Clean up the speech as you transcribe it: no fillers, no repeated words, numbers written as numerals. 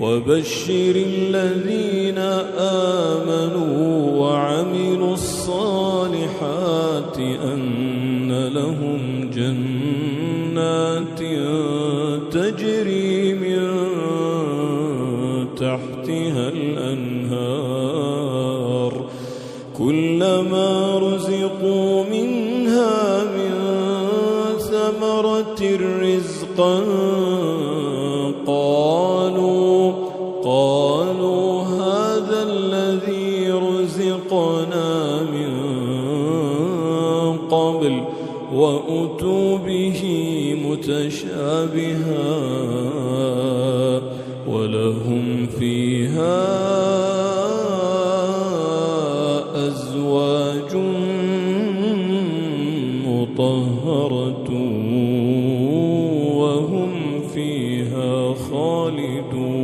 وبشر الذين آمنوا وعملوا الصالحات أن لهم جنات تجري من تحتها الأنهار كلما رزقوا منها من ثمرة رزقا قالوا هذا الذي رزقنا من قبل وأتوا به متشابها ولهم فيها أزواج مطهرة وهم فيها خالدون